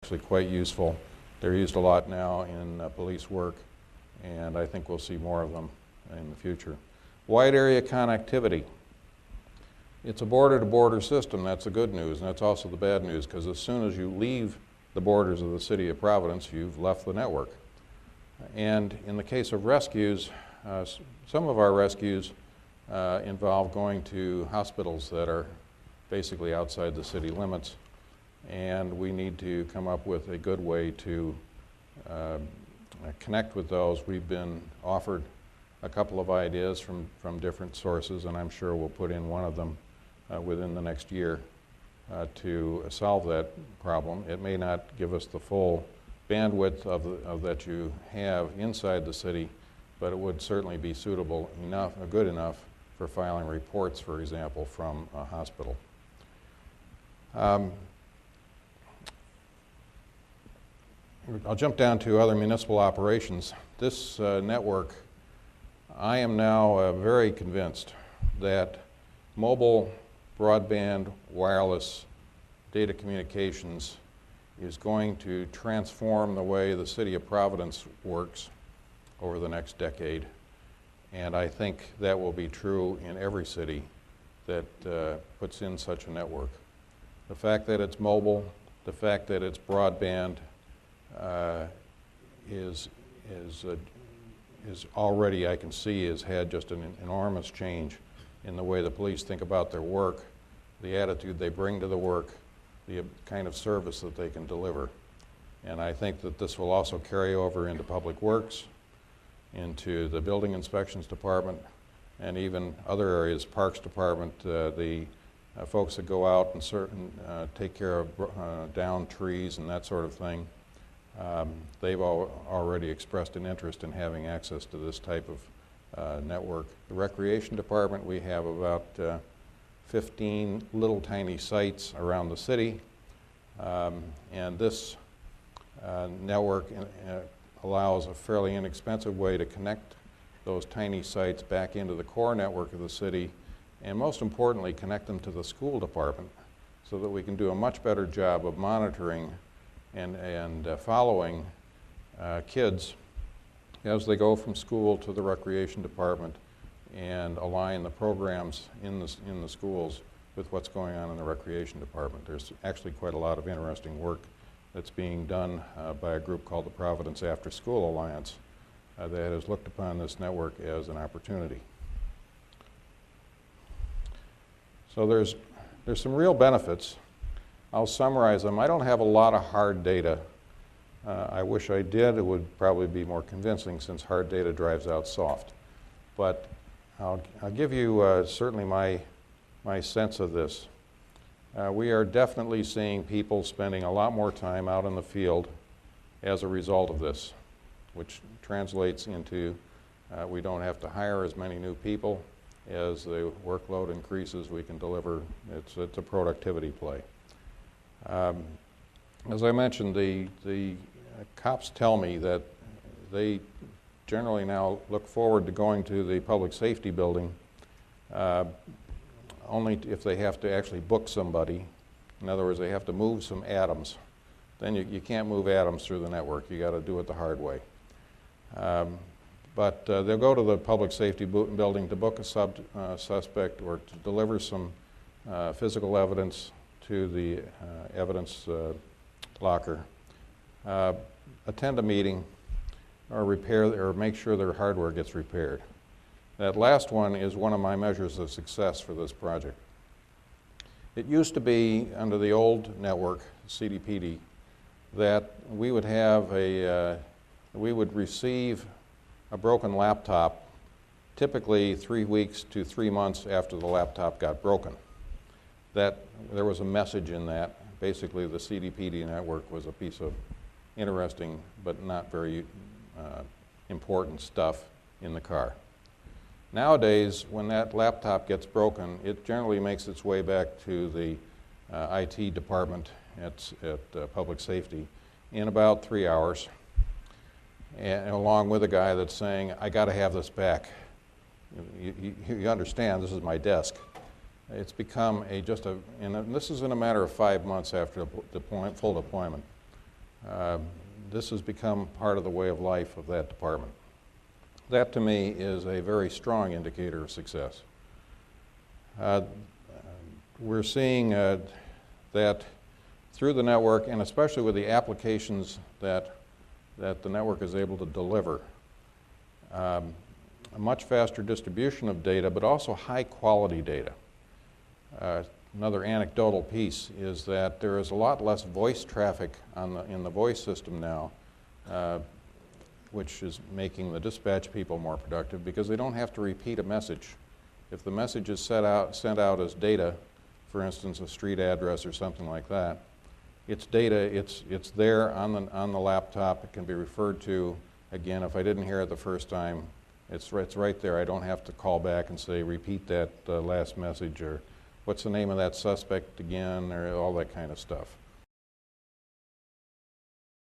actually quite useful. They're used a lot now in police work, and I think we'll see more of them in the future. Wide area connectivity. It's a border-to-border system. That's the good news, and that's also the bad news, because as soon as you leave the borders of the city of Providence, you've left the network. And in the case of rescues, some of our rescues involve going to hospitals that are basically outside the city limits, and we need to come up with a good way to connect with those. We've been offered a couple of ideas from different sources, and I'm sure we'll put in one of them within the next year to solve that problem. It may not give us the full bandwidth of that you have inside the city, but it would certainly be suitable enough, good enough for filing reports, for example, from a hospital. I'll jump down to other municipal operations. This network, I am now very convinced that mobile broadband wireless data communications is going to transform the way the city of Providence works over the next decade. And I think that will be true in every city that puts in such a network. The fact that it's mobile, the fact that it's broadband is already, I can see, has had just an enormous change in the way the police think about their work, the attitude they bring to the work, the kind of service that they can deliver. And I think that this will also carry over into public works, into the building inspections department, and even other areas, parks department, the folks that go out and take care of downed trees and that sort of thing. They've already expressed an interest in having access to this type of network. The recreation department, we have about 15 little tiny sites around the city, and this network allows a fairly inexpensive way to connect those tiny sites back into the core network of the city, and most importantly, connect them to the school department so that we can do a much better job of monitoring and following kids as they go from school to the recreation department and align the programs in the schools with what's going on in the recreation department. There's actually quite a lot of interesting work that's being done by a group called the Providence After School Alliance that has looked upon this network as an opportunity. So there's some real benefits. I'll summarize them. I don't have a lot of hard data. I wish I did. It would probably be more convincing since hard data drives out soft. But I'll give you certainly my sense of this. We are definitely seeing people spending a lot more time out in the field as a result of this, which translates into we don't have to hire as many new people. As the workload increases, we can deliver. It's a productivity play. As I mentioned, the cops tell me that they generally now look forward to going to the public safety building only if they have to actually book somebody. In other words, they have to move some atoms. Then you can't move atoms through the network. You got to do it the hard way. But they'll go to the public safety building to book a suspect or to deliver some physical evidence to the evidence locker, attend a meeting, or make sure their hardware gets repaired. That last one is one of my measures of success for this project. It used to be under the old network, CDPD, that we would have we would receive a broken laptop typically 3 weeks to 3 months after the laptop got broken. That there was a message in that. Basically, the CDPD network was a piece of interesting but not very important stuff in the car. Nowadays, when that laptop gets broken, it generally makes its way back to the IT department at Public Safety in about 3 hours, and along with a guy that's saying, I got to have this back. You understand, this is my desk. It's become and this is in a matter of 5 months after full deployment. This has become part of the way of life of that department. That, to me, is a very strong indicator of success. We're seeing that through the network, and especially with the applications that the network is able to deliver, a much faster distribution of data, but also high-quality data. Another anecdotal piece is that there is a lot less voice traffic in the voice system now, which is making the dispatch people more productive because they don't have to repeat a message. If the message is sent out as data, for instance, a street address or something like that, it's data, it's there on the laptop. It can be referred to. Again, if I didn't hear it the first time, it's right there. I don't have to call back and say, repeat that last message, or what's the name of that suspect again, or all that kind of stuff.